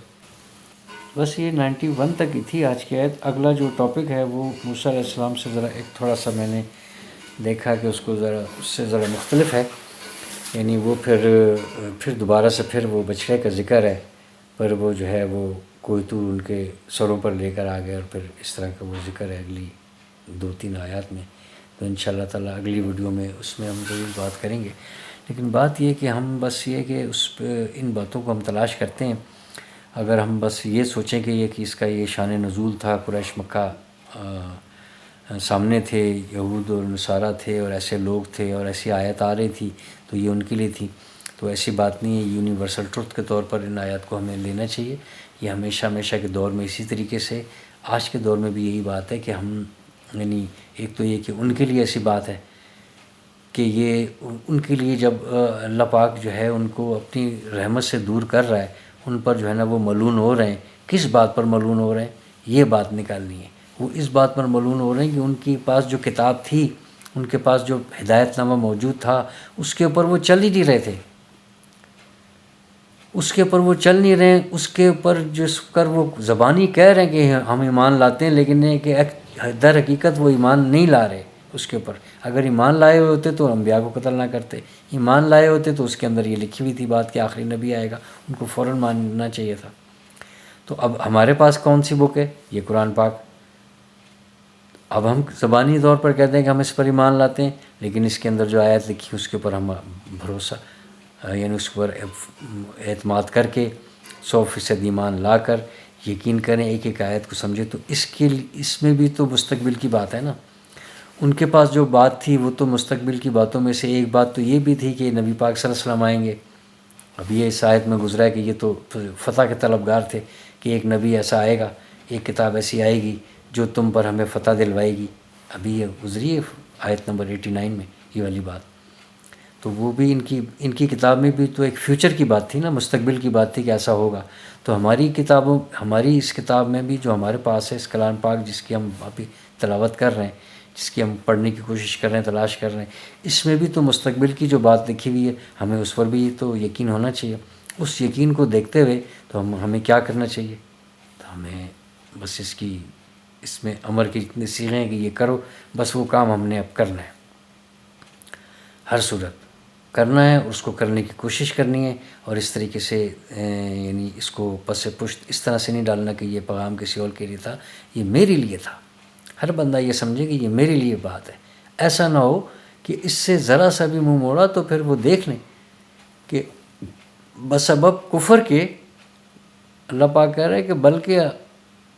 بس یہ 91 تک ہی تھی آج کی آیت. اگلا جو ٹاپک ہے وہ موسیٰ علیہ السلام سے ذرا ایک تھوڑا سا میں نے دیکھا کہ اس کو اس سے ذرا مختلف ہے. یعنی وہ پھر دوبارہ سے پھر وہ بچڑے کا ذکر ہے، پر وہ جو ہے وہ کوئی تو ان کے سروں پر لے کر آ گئے، اور پھر اس طرح کا وہ ذکر ہے اگلی 2-3 آیات میں. تو انشاءاللہ تعالیٰ اگلی ویڈیو میں اس میں ہم ضرور بات کریں گے. لیکن بات یہ کہ ہم بس یہ کہ اس پہ ان باتوں کو ہم تلاش کرتے ہیں. اگر ہم بس یہ سوچیں کہ اس کا یہ شان نزول تھا، قریش مکہ سامنے تھے، یہود اور نصارہ تھے، اور ایسے لوگ تھے اور ایسی آیت آ رہی تھی تو یہ ان کے لیے تھی، تو ایسی بات نہیں ہے. یونیورسل ٹروتھ کے طور پر ان آیات کو ہمیں لینا چاہیے. یہ ہمیشہ کے دور میں اسی طریقے سے، آج کے دور میں بھی یہی بات ہے کہ ہم یعنی ایک تو یہ کہ ان کے لیے ایسی بات ہے کہ یہ ان کے لیے جب اللہ پاک جو ہے ان کو اپنی رحمت سے دور کر رہا ہے، ان پر جو ہے نا وہ ملعون ہو رہے ہیں. کس بات پر ملعون ہو رہے ہیں؟ یہ بات نکالنی ہے. وہ اس بات پر ملعون ہو رہے ہیں کہ ان کے پاس جو کتاب تھی، ان کے پاس جو ہدایت نامہ موجود تھا، اس کے اوپر وہ چل ہی نہیں رہے تھے، اس کے اوپر وہ چل نہیں رہے ہیں. اس کے اوپر جس پر وہ زبانی کہہ رہے ہیں کہ ہم ایمان لاتے ہیں، لیکن یہ کہ در حقیقت وہ ایمان نہیں لا رہے اس کے اوپر. اگر ایمان لائے ہوئے ہوتے تو انبیاء کو قتل نہ کرتے، ایمان لائے ہوتے تو اس کے اندر یہ لکھی ہوئی تھی بات کہ آخری نبی آئے گا، ان کو فوراً ماننا چاہیے تھا. تو اب ہمارے پاس کون سی بک ہے؟ یہ قرآن پاک. اب ہم زبانی طور پر کہتے ہیں کہ ہم اس پر ایمان لاتے ہیں، لیکن اس کے اندر جو آیت لکھی اس کے اوپر ہم بھروسہ یعنی اس پر اعتماد کر کے 100% ایمان لا کر یقین کریں، ایک ایک آیت کو سمجھیں. تو اس میں بھی تو مستقبل کی بات ہے نا. ان کے پاس جو بات تھی وہ تو مستقبل کی باتوں میں سے ایک بات تو یہ بھی تھی کہ نبی پاک صلی اللہ علیہ وسلم آئیں گے. اب یہ اس آیت میں گزرا ہے کہ یہ تو فتح کے طلبگار تھے کہ ایک نبی ایسا آئے گا، ایک کتاب ایسی آئے گی جو تم پر ہمیں فتح دلوائے گی. ابھی یہ گزری ہے آیت نمبر 89 میں یہ والی بات. تو وہ بھی ان کی کتاب میں بھی تو ایک فیوچر کی بات تھی نا، مستقبل کی بات تھی کہ ایسا ہوگا. تو ہماری اس کتاب میں بھی جو ہمارے پاس ہے، اس کلام پاک جس کی ہم ابھی تلاوت کر رہے ہیں، جس کی ہم پڑھنے کی کوشش کر رہے ہیں، تلاش کر رہے ہیں، اس میں بھی تو مستقبل کی جو بات لکھی ہوئی ہے، ہمیں اس پر بھی تو یقین ہونا چاہیے. اس یقین کو دیکھتے ہوئے تو ہمیں کیا کرنا چاہیے؟ تو ہمیں بس اس میں امر کی جتنی صیغیں ہیں کہ یہ کرو، بس وہ کام ہم نے اب کرنا ہے، ہر صورت کرنا ہے، اس کو کرنے کی کوشش کرنی ہے. اور اس طریقے سے یعنی اس کو پس پشت اس طرح سے نہیں ڈالنا کہ یہ پیغام کسی اور کے لیے تھا، یہ میرے لیے تھا. ہر بندہ یہ سمجھے کہ یہ میرے لیے بات ہے. ایسا نہ ہو کہ اس سے ذرا سا بھی منہ موڑا تو پھر وہ دیکھ لیں کہ بسبب کفر کے اللہ پاک کہہ رہے ہیں کہ بلکہ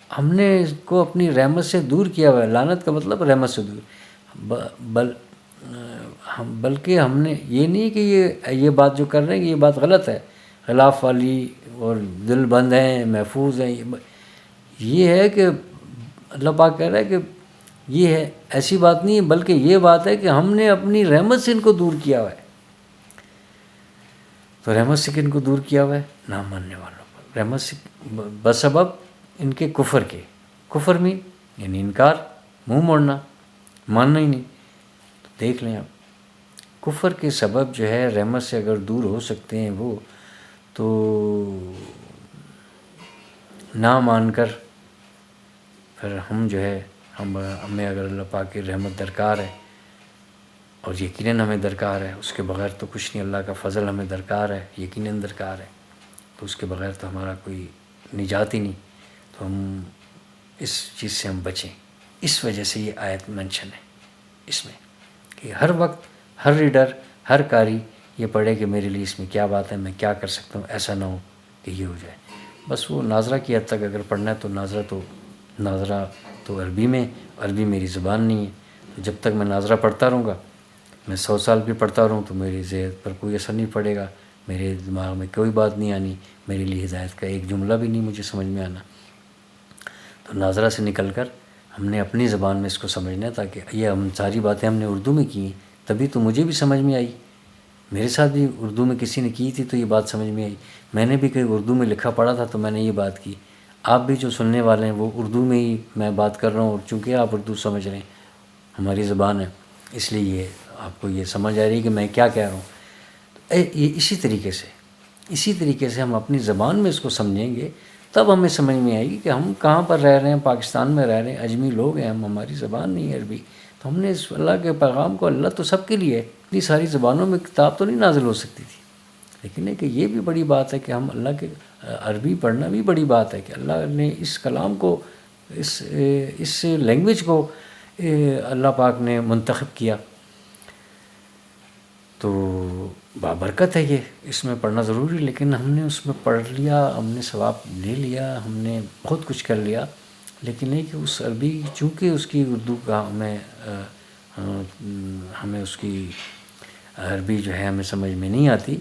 ہم نے اس کو اپنی رحمت سے دور کیا ہوا ہے. لعنت کا مطلب رحمت سے دور. بلکہ ہم نے یہ نہیں کہ یہ بات جو کر رہے ہیں کہ یہ بات غلط ہے، خلاف والی اور دل بند ہیں، محفوظ ہیں. یہ ہے کہ اللہ پاک کہہ رہا ہے کہ یہ ہے، ایسی بات نہیں ہے، بلکہ یہ بات ہے کہ ہم نے اپنی رحمت سے ان کو دور کیا ہوا ہے. تو رحمت سے کن کو دور کیا ہوا ہے؟ نہ ماننے والوں پر. رحمت سے بسبب ان کے کفر کے. کفر میں یعنی انکار، منہ موڑنا، ماننا ہی نہیں. تو دیکھ لیں آپ، کفر کے سبب جو ہے رحمت سے اگر دور ہو سکتے ہیں وہ، تو نہ مان کر پھر ہم جو ہے ہمیں اگر اللہ پاک کی رحمت درکار ہے، اور یقیناً ہمیں درکار ہے، اس کے بغیر تو کچھ نہیں. اللہ کا فضل ہمیں درکار ہے، یقیناً درکار ہے. تو اس کے بغیر تو ہمارا کوئی نجات ہی نہیں. تو ہم اس چیز سے ہم بچیں. اس وجہ سے یہ آیت منشن ہے اس میں، کہ ہر وقت ہر ریڈر، ہر قاری یہ پڑھے کہ میرے لیے اس میں کیا بات ہے، میں کیا کر سکتا ہوں. ایسا نہ ہو کہ یہ ہو جائے. بس وہ ناظرہ کی حد تک اگر پڑھنا ہے تو ناظرہ تو عربی میں، عربی میری زبان نہیں ہے. تو جب تک میں ناظرہ پڑھتا رہوں گا، میں 100 سال بھی پڑھتا رہوں تو میری ذہن پر کوئی اثر نہیں پڑے گا، میرے دماغ میں کوئی بات نہیں آنی، میرے لیے ہدایت کا ایک جملہ بھی نہیں مجھے سمجھ میں آنا. تو ناظرہ سے نکل کر ہم نے اپنی زبان میں اس کو سمجھنا ہے، تاکہ یہ ہم ساری باتیں ہم نے اردو میں کی ہیں، تبھی تو مجھے بھی سمجھ میں آئی. میرے ساتھ بھی اردو میں کسی نے کی تھی تو یہ بات سمجھ میں آئی. میں نے بھی کہیں اردو میں لکھا پڑھا تھا تو میں نے یہ بات کی. آپ بھی جو سننے والے ہیں وہ اردو میں ہی میں بات کر رہا ہوں، اور چونکہ آپ اردو سمجھ رہے ہیں، ہماری زبان ہے، اس لیے یہ آپ کو یہ سمجھ آ رہی ہے کہ میں کیا کہہ رہا ہوں. اسی طریقے سے ہم اپنی زبان میں اس کو سمجھیں گے، تب ہمیں سمجھ میں آئے گی کہ ہم کہاں پر رہ رہے ہیں. پاکستان میں رہ رہے ہیں، اجمی لوگ ہیں ہم، ہماری زبان نہیں ہے عربی. تو ہم نے اس اللہ کے پیغام کو، اللہ تو سب کے لیے ہے، اتنی ساری زبانوں میں کتاب تو نہیں نازل ہو سکتی تھی. لیکن ہے کہ یہ بھی بڑی بات ہے کہ ہم اللہ کے عربی پڑھنا بھی بڑی بات ہے کہ اللہ نے اس کلام کو، اس لینگویج کو اللہ پاک نے منتخب کیا. تو بابرکت ہے یہ، اس میں پڑھنا ضروری. لیکن ہم نے اس میں پڑھ لیا، ہم نے ثواب لے لیا، ہم نے بہت کچھ کر لیا. لیکن نہیں کہ اس عربی، چونکہ اس کی اردو کا ہمیں اس کی عربی جو ہے ہمیں سمجھ میں نہیں آتی،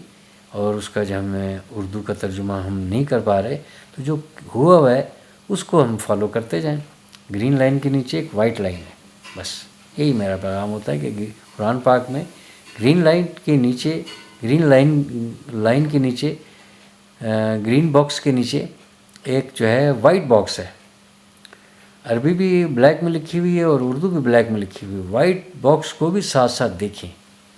اور اس کا جو ہمیں اردو کا ترجمہ ہم نہیں کر پا رہے، تو جو ہوا ہے اس کو ہم فالو کرتے جائیں. گرین لائن کے نیچے ایک وائٹ لائن ہے، بس یہی میرا پیغام ہوتا ہے کہ قرآن پاک میں گرین لائن کے نیچے، لائن کے نیچے، گرین باکس کے نیچے ایک جو ہے وائٹ باکس ہے. عربی بھی بلیک میں لکھی ہوئی ہے اور اردو بھی بلیک میں لکھی ہوئی ہے. وائٹ باکس کو بھی ساتھ ساتھ دیکھیں،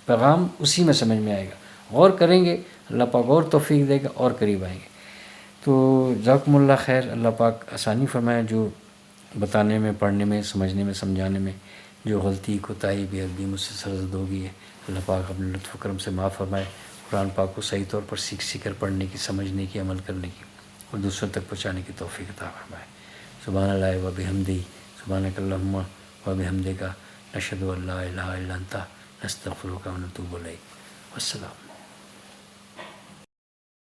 پیغام اسی میں سمجھ میں آئے گا. غور کریں گے، اللہ پاک اور توفیق دے گا اور قریب آئیں گے. تو جزاکم اللہ خیر. اللہ پاک آسانی فرمائے. جو بتانے میں، پڑھنے میں، سمجھنے میں، سمجھانے میں جو غلطی، کوتاہی، بے ادبی مجھ سے سرزد ہو گئی ہے، اللہ پاک اپنے لطف و کرم سے معاف فرمائے. قرآن پاک کو صحیح طور پر سیکھ کر پڑھنے کی، سمجھنے کی، عمل کرنے کی اور دوسروں تک پہنچانے کی توفیق عطا فرمائے. سبحان اللہ و بحمدہ، سبحانک اللہم و بحمدک، نشہد ان لا الہ الا انت، نستغفرک و نتوب الیک. والسلام.